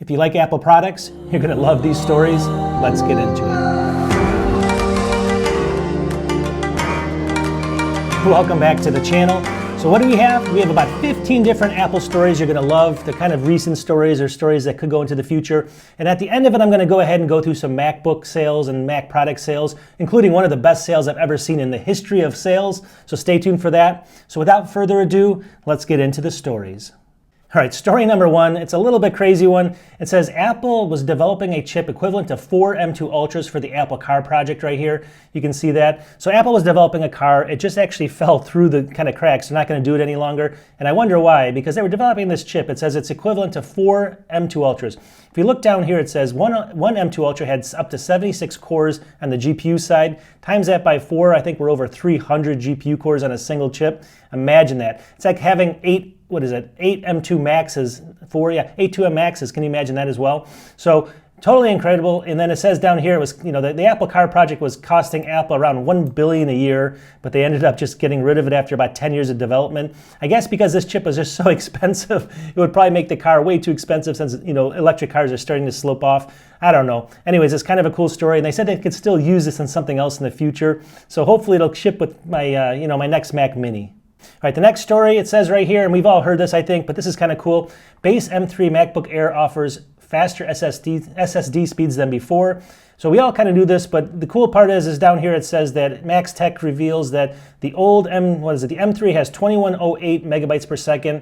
If you like Apple products, you're going to love these stories. Let's get into it. Welcome back to the channel. So what do we have? We have about 15 different Apple stories you're going to love. They're kind of recent stories or stories that could go into the future. And at the end of it, I'm going to go ahead and go through some MacBook sales and Mac product sales, including one of the best sales I've ever seen in the history of sales. So stay tuned for that. So without further ado, let's get into the stories. All right, story number one, it's a little bit crazy one. It says Apple was developing a chip equivalent to 4 M2 Ultras for the Apple car project right here. You can see that. So Apple was developing a car. It just actually fell through the kind of cracks. They're not going to do it any longer. And I wonder why, because they were developing this chip. It says it's equivalent to 4 M2 Ultras. If you look down here, it says one M2 Ultra had up to 76 cores on the GPU side. Times that by 4, I think we're over 300 GPU cores on a single chip. Imagine that. It's like having 8 M2 Maxes, 8 2M Maxes. Can you imagine that as well? So totally incredible. And then it says down here, it was, the Apple Car project was costing Apple around $1 billion a year, but they ended up just getting rid of it after about 10 years of development. I guess because this chip was just so expensive, it would probably make the car way too expensive since, electric cars are starting to slope off. I don't know. Anyways, it's kind of a cool story, and they said they could still use this in something else in the future. So hopefully it'll ship with my, my next Mac Mini. All right, the next story, it says right here, and we've all heard this, I think, but this is kind of cool. Base M3 MacBook Air offers faster SSD speeds than before. So we all kind of knew this, but the cool part is down here it says that Max Tech reveals that the old the M3 has 2108 megabytes per second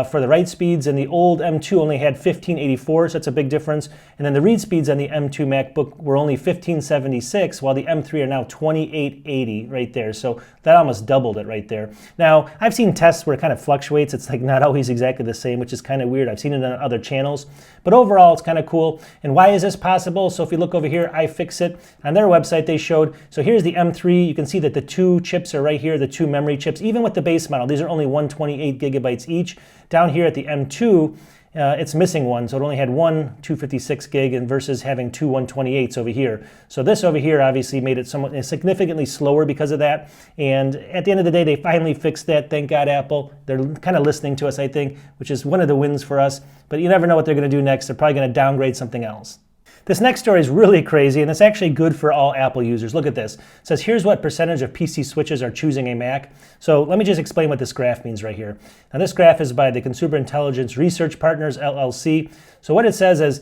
for the write speeds, and the old M2 only had 1584, so that's a big difference. And then the read speeds on the M2 MacBook were only 1576, while the M3 are now 2880 right there. So that almost doubled it right there. Now, I've seen tests where it kind of fluctuates. It's like not always exactly the same, which is kind of weird. I've seen it on other channels. But overall, it's kind of cool. And why is this possible? So if you look over here, iFixit, on their website they showed, so here's the M3. You can see that the 2 chips are right here, the 2 memory chips. Even with the base model, these are only 128 gigabytes each. Down here at the M2, it's missing one, so it only had one 256 gig and versus having 2 128s over here. So this over here obviously made it somewhat significantly slower because of that. And at the end of the day, they finally fixed that. Thank God, Apple. They're kind of listening to us, I think, which is one of the wins for us. But you never know what they're going to do next. They're probably going to downgrade something else. This next story is really crazy, and it's actually good for all Apple users. Look at this. It says, here's what percentage of PC switches are choosing a Mac. So let me just explain what this graph means right here. Now this graph is by the Consumer Intelligence Research Partners, LLC. So what it says is,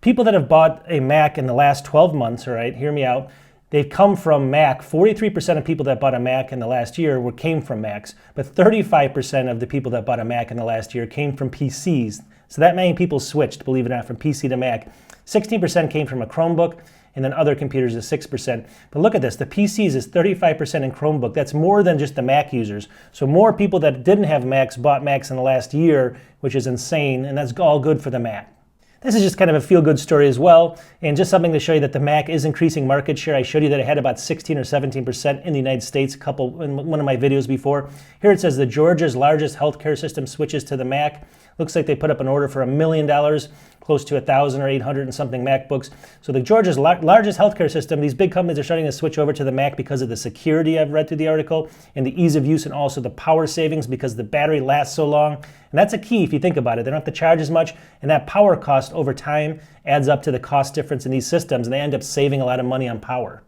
people that have bought a Mac in the last 12 months, all right, hear me out, they've come from Mac. 43% of people that bought a Mac in the last year came from Macs, but 35% of the people that bought a Mac in the last year came from PCs. So that many people switched, believe it or not, from PC to Mac. 16% came from a Chromebook, and then other computers is 6%. But look at this, the PCs is 35% in Chromebook. That's more than just the Mac users. So more people that didn't have Macs bought Macs in the last year, which is insane, and that's all good for the Mac. This is just kind of a feel-good story as well, and just something to show you that the Mac is increasing market share. I showed you that it had about 16 or 17% in the United States in one of my videos before. Here it says Georgia's largest healthcare system switches to the Mac. Looks like they put up an order for $1 million, close to 1,000 or 800 and something MacBooks. So the Georgia's largest healthcare system, these big companies are starting to switch over to the Mac because of the security I've read through the article, and the ease of use, and also the power savings because the battery lasts so long. And that's a key if you think about it. They don't have to charge as much, and that power cost over time adds up to the cost difference in these systems, and they end up saving a lot of money on power.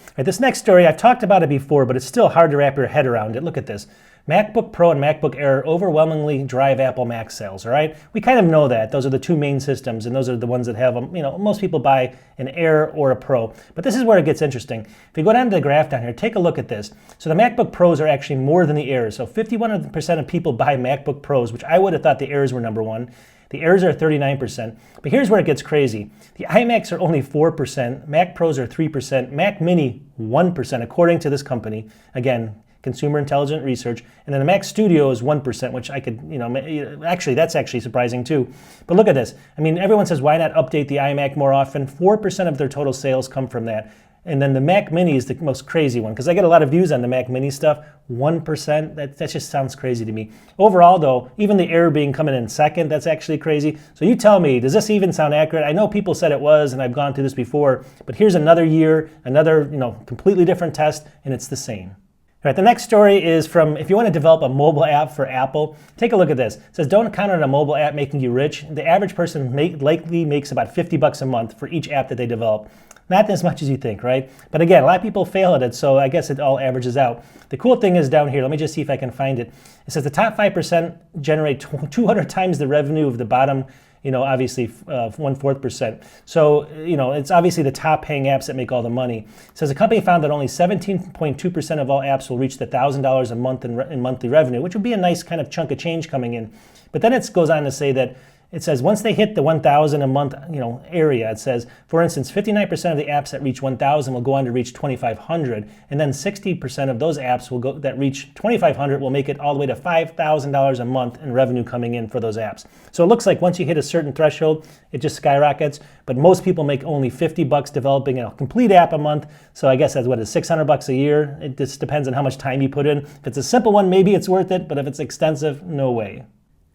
All right, this next story, I've talked about it before, but it's still hard to wrap your head around it. Look at this. MacBook Pro and MacBook Air overwhelmingly drive Apple Mac sales, all right? We kind of know that. Those are the 2 main systems, and those are the ones that have them. Most people buy an Air or a Pro. But this is where it gets interesting. If you go down to the graph down here, take a look at this. So the MacBook Pros are actually more than the Airs. So 51% of people buy MacBook Pros, which I would have thought the Airs were number 1. The Airs are 39%. But here's where it gets crazy. The iMacs are only 4%, Mac Pros are 3%, Mac Mini 1%, according to this company. Again, Consumer Intelligent Research, and then the Mac Studio is 1%, which I could, actually, that's actually surprising too. But look at this. I mean, everyone says, why not update the iMac more often? 4% of their total sales come from that. And then the Mac Mini is the most crazy one, because I get a lot of views on the Mac Mini stuff. 1%, that just sounds crazy to me. Overall though, even the Air coming in second, that's actually crazy. So you tell me, does this even sound accurate? I know people said it was, and I've gone through this before, but here's another year, another completely different test, and it's the same. All right, the next story is from, if you want to develop a mobile app for Apple, take a look at this. It says, don't count on a mobile app making you rich. The average person likely makes about $50 a month for each app that they develop. Not as much as you think, right? But again, a lot of people fail at it, so I guess it all averages out. The cool thing is down here, let me just see if I can find it. It says the top 5% generate 200 times the revenue of the bottom, obviously 1/4%. So, it's obviously the top paying apps that make all the money. It says the company found that only 17.2% of all apps will reach the $1,000 a month in monthly revenue, which would be a nice kind of chunk of change coming in. But then it goes on to say that it says once they hit the 1,000 a month, area, it says, for instance, 59% of the apps that reach 1,000 will go on to reach 2,500, and then 60% of those apps that reach 2,500 will make it all the way to $5,000 a month in revenue coming in for those apps. So it looks like once you hit a certain threshold, it just skyrockets. But most people make only $50 developing a complete app a month. So I guess that's what is $600 a year. It just depends on how much time you put in. If it's a simple one, maybe it's worth it, but if it's extensive, no way.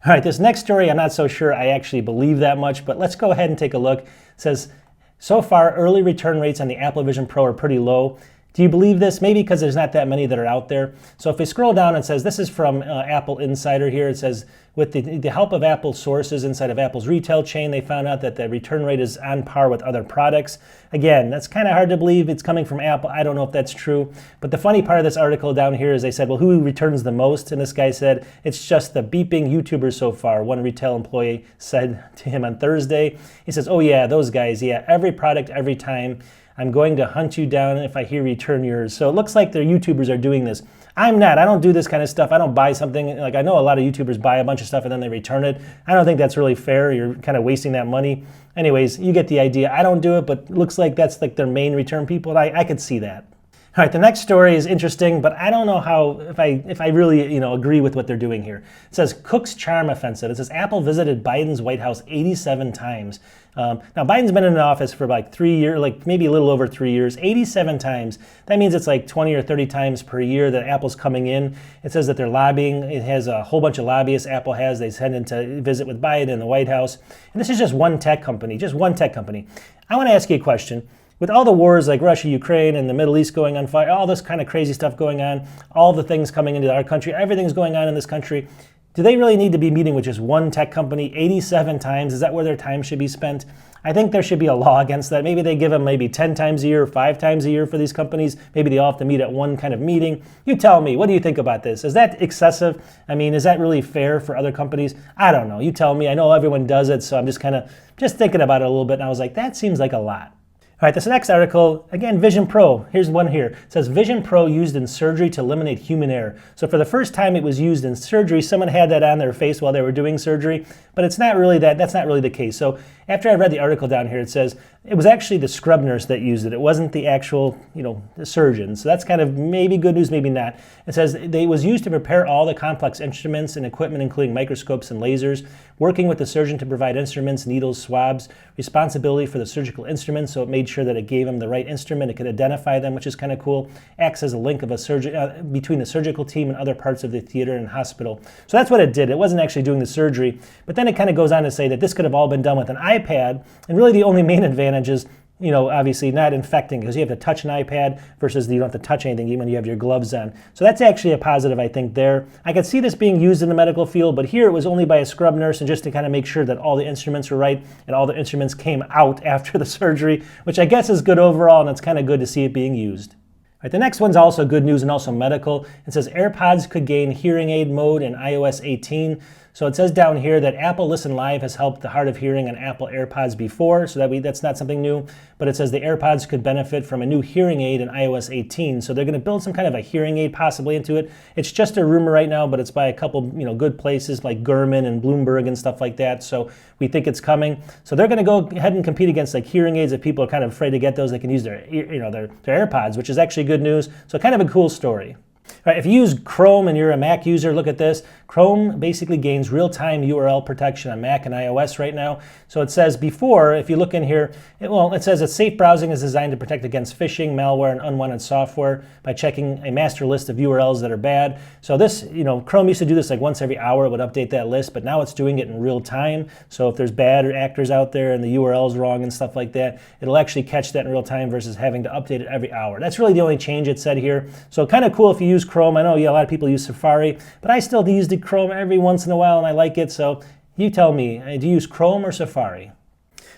All right, this next story, I'm not so sure I actually believe that much, but let's go ahead and take a look. It says, so far, early return rates on the Apple Vision Pro are pretty low. Do you believe this? Maybe because there's not that many that are out there. So if we scroll down, it says, this is from Apple Insider here. It says, with the help of Apple sources inside of Apple's retail chain, they found out that the return rate is on par with other products. Again, that's kind of hard to believe. It's coming from Apple. I don't know if that's true. But the funny part of this article down here is they said, well, who returns the most? And this guy said, it's just the beeping YouTubers so far. One retail employee said to him on Thursday. He says, oh yeah, those guys. Yeah, every product, every time. I'm going to hunt you down if I hear return yours. So it looks like their YouTubers are doing this. I'm not. I don't do this kind of stuff. I don't buy something. Like, I know a lot of YouTubers buy a bunch of stuff and then they return it. I don't think that's really fair. You're kind of wasting that money. Anyways, you get the idea. I don't do it, but it looks like that's like their main return people. I could see that. All right, the next story is interesting, but I don't know if I really agree with what they're doing here. It says Cook's charm offensive. It says Apple visited Biden's White House 87 times. Now Biden's been in office for like 3 years, like maybe a little over 3 years, 87 times. That means it's like 20 or 30 times per year that Apple's coming in. It says that they're lobbying. It has a whole bunch of lobbyists Apple has. They send in to visit with Biden in the White House. And this is just one tech company, I want to ask you a question. With all the wars like Russia, Ukraine, and the Middle East going on fire, all this kind of crazy stuff going on, all the things coming into our country, everything's going on in this country, do they really need to be meeting with just one tech company 87 times? Is that where their time should be spent? I think there should be a law against that. Maybe they give them maybe 10 times a year, 5 times a year for these companies. Maybe they all have to meet at one kind of meeting. You tell me, what do you think about this? Is that excessive? I mean, is that really fair for other companies? I don't know. You tell me. I know everyone does it, so I'm just thinking about it a little bit, and I was like, that seems like a lot. All right, this next article, again, Vision Pro. Here's one here. It says Vision Pro used in surgery to eliminate human error. So for the first time it was used in surgery, someone had that on their face while they were doing surgery, but it's not really that's not really the case. So after I read the article down here, it says it was actually the scrub nurse that used it. It wasn't the actual, the surgeon. So that's kind of maybe good news, maybe not. It says it was used to prepare all the complex instruments and equipment, including microscopes and lasers, working with the surgeon to provide instruments, needles, swabs, responsibility for the surgical instruments. So it made sure that it gave them the right instrument. It could identify them, which is kind of cool. Acts as a link of a surgeon between the surgical team and other parts of the theater and hospital. So that's what it did. It wasn't actually doing the surgery, but then it kind of goes on to say that this could have all been done with an iPad, and really the only main advantage is, obviously not infecting, because you have to touch an iPad versus you don't have to touch anything even when you have your gloves on. So that's actually a positive, I think, there. I could see this being used in the medical field, but here it was only by a scrub nurse, and just to kind of make sure that all the instruments were right and all the instruments came out after the surgery, which I guess is good overall, and it's kind of good to see it being used. All right, the next one's also good news and also medical. It says AirPods could gain hearing aid mode in iOS 18. So it says down here that Apple Listen Live has helped the hard of hearing on Apple AirPods before, so that's not something new. But it says the AirPods could benefit from a new hearing aid in iOS 18. So they're going to build some kind of a hearing aid possibly into it. It's just a rumor right now, but it's by a couple good places like Gurman and Bloomberg and stuff like that. So we think it's coming. So they're going to go ahead and compete against like hearing aids. If people are kind of afraid to get those, they can use their AirPods, which is actually good news. So kind of a cool story. All right, if you use Chrome and you're a Mac user, look at this. Chrome basically gains real-time URL protection on Mac and iOS right now. So it says before, if you look in here, it says that safe browsing is designed to protect against phishing, malware, and unwanted software by checking a master list of URLs that are bad. So this, Chrome used to do this like once every hour. It would update that list, but now it's doing it in real time. So if there's bad actors out there and the URL's wrong and stuff like that, it'll actually catch that in real time versus having to update it every hour. That's really the only change it said here. So kind of cool if you use Chrome. I know a lot of people use Safari, but I still use the Chrome every once in a while, and I like it. So you tell me, do you use Chrome or Safari?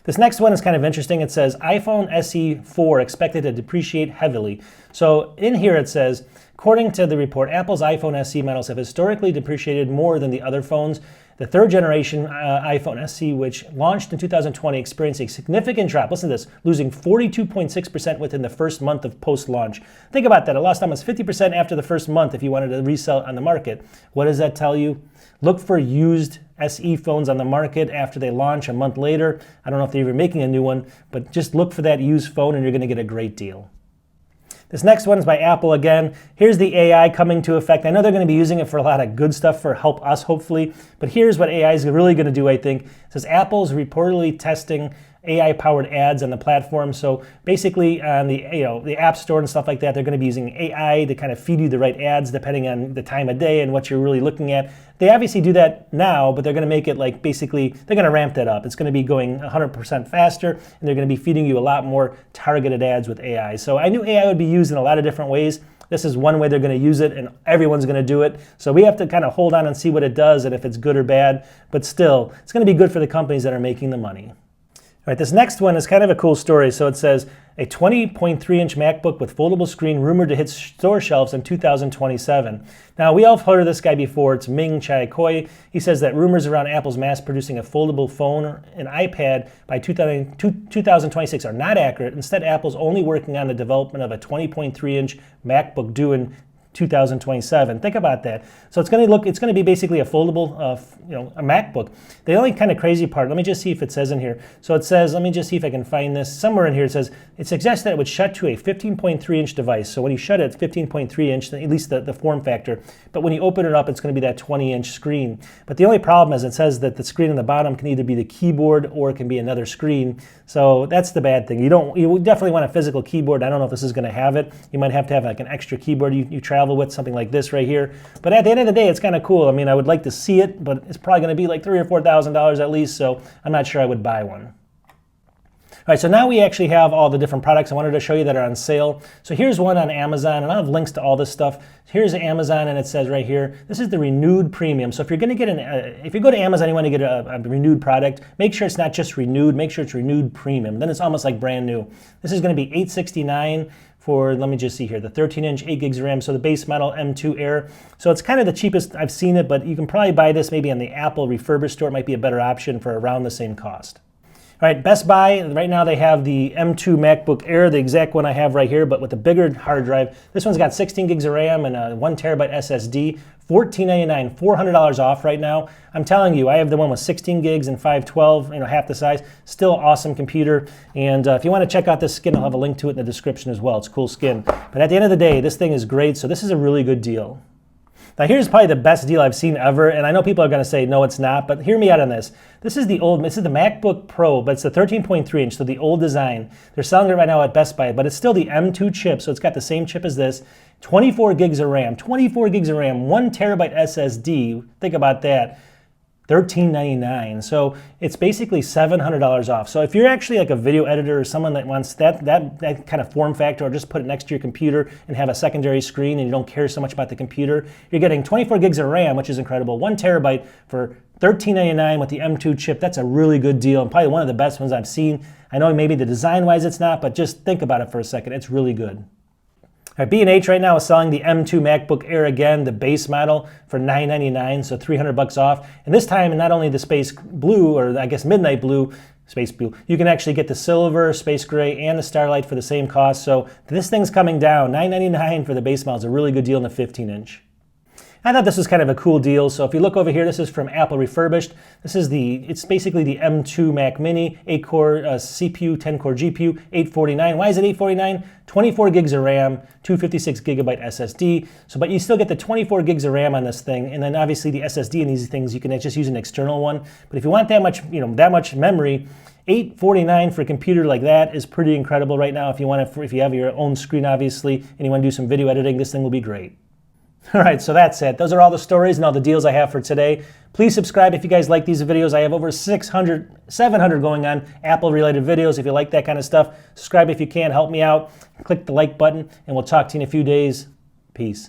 This next one is kind of interesting. It says iPhone SE 4 expected to depreciate heavily. So in here it says, according to the report, Apple's iPhone SE models have historically depreciated more than the other phones. The third generation iPhone SE, which launched in 2020, experienced a significant drop. Listen to this, losing 42.6% within the first month of post-launch. Think about that. It lost almost 50% after the first month if you wanted to resell it on the market. What does that tell you? Look for used SE phones on the market after they launch a month later. I don't know if they're even making a new one, but just look for that used phone and you're going to get a great deal. This next one is by Apple again. Here's the AI coming to effect. I know they're going to be using it for a lot of good stuff for help us, hopefully. But here's what AI is really going to do, I think. It says Apple's reportedly testing AI-powered ads on the platform. So basically on the App Store and stuff like that, they're going to be using AI to kind of feed you the right ads depending on the time of day and what you're really looking at. They obviously do that now, but they're going to make it like basically, they're going to ramp that up. It's going to be going 100% faster, and they're going to be feeding you a lot more targeted ads with AI. So I knew AI would be used in a lot of different ways. This is one way they're going to use it, and everyone's going to do it. So we have to kind of hold on and see what it does and if it's good or bad. But still, it's going to be good for the companies that are making the money. All right, this next one is kind of a cool story. So it says, a 20.3-inch MacBook with foldable screen rumored to hit store shelves in 2027. Now, we all have heard of this guy before. It's Ming Chi Kuo. He says that rumors around Apple's mass producing a foldable phone and iPad by 2026 are not accurate. Instead, Apple's only working on the development of a 20.3-inch MacBook due in 2027. Think about that. So it's going to be basically a foldable, a MacBook. The only kind of crazy part, let me just see if it says in here. So it says, let me just see if I can find this. Somewhere in here it says, it suggests that it would shut to a 15.3-inch device. So when you shut it, it's 15.3-inch, at least the form factor. But when you open it up, it's going to be that 20-inch screen. But the only problem is it says that the screen on the bottom can either be the keyboard or it can be another screen. So that's the bad thing. You definitely want a physical keyboard. I don't know if this is going to have it. You might have to have like an extra keyboard you travel with, something like this right here. But at the end of the day, it's kind of cool. I mean, I would like to see it, but it's probably going to be like $3,000 or $4,000 at least, so I'm not sure I would buy one. All right, so now we actually have all the different products I wanted to show you that are on sale. So here's one on Amazon, and I'll have links to all this stuff. Here's Amazon, and it says right here, this is the Renewed Premium. So if you're going to get if you go to Amazon, you want to get a Renewed product, make sure it's not just Renewed, make sure it's Renewed Premium. Then it's almost like brand new. This is going to be $869 for, let me just see here, the 13-inch, 8 gigs of RAM, so the base model M2 Air. So it's kind of the cheapest I've seen it, but you can probably buy this maybe on the Apple refurbished store. It might be a better option for around the same cost. All right, Best Buy, right now they have the M2 MacBook Air, the exact one I have right here, but with a bigger hard drive. This one's got 16 gigs of RAM and a 1 terabyte SSD, $1499, $400 off right now. I'm telling you, I have the one with 16 gigs and 512, half the size. Still awesome computer. And if you want to check out this skin, I'll have a link to it in the description as well. It's a cool skin. But at the end of the day, this thing is great, so this is a really good deal. Now here's probably the best deal I've seen ever, and I know people are going to say, no, it's not, but hear me out on this. This is the MacBook Pro, but it's the 13.3-inch, so the old design. They're selling it right now at Best Buy, but it's still the M2 chip, so it's got the same chip as this. 24 gigs of RAM, 1 terabyte SSD, think about that. $13.99. So it's basically $700 off. So if you're actually like a video editor or someone that wants that kind of form factor, or just put it next to your computer and have a secondary screen and you don't care so much about the computer, you're getting 24 gigs of RAM, which is incredible, 1 terabyte for $13.99 with the M2 chip. That's a really good deal and probably one of the best ones I've seen. I know maybe the design-wise it's not, but just think about it for a second. It's really good. All right, B&H right now is selling the M2 MacBook Air again, the base model, for $999, so $300 off. And this time, not only the space blue, or I guess midnight blue, space blue, you can actually get the silver, space gray, and the starlight for the same cost. So this thing's coming down. $999 for the base model is a really good deal in the 15-inch. I thought this was kind of a cool deal. So if you look over here, this is from Apple Refurbished. It's basically the M2 Mac Mini, 8-core CPU, 10-core GPU, $849. Why is it $849? 24 gigs of RAM, 256 gigabyte SSD. So, but you still get the 24 gigs of RAM on this thing, and then obviously the SSD in these things, you can just use an external one. But if you want that much, that much memory, $849 for a computer like that is pretty incredible right now. If you have your own screen, obviously, and you want to do some video editing, this thing will be great. All right, so that's it. Those are all the stories and all the deals I have for today. Please subscribe if you guys like these videos. I have over 700 going on Apple-related videos. If you like that kind of stuff, subscribe if you can. Help me out. Click the like button, and we'll talk to you in a few days. Peace.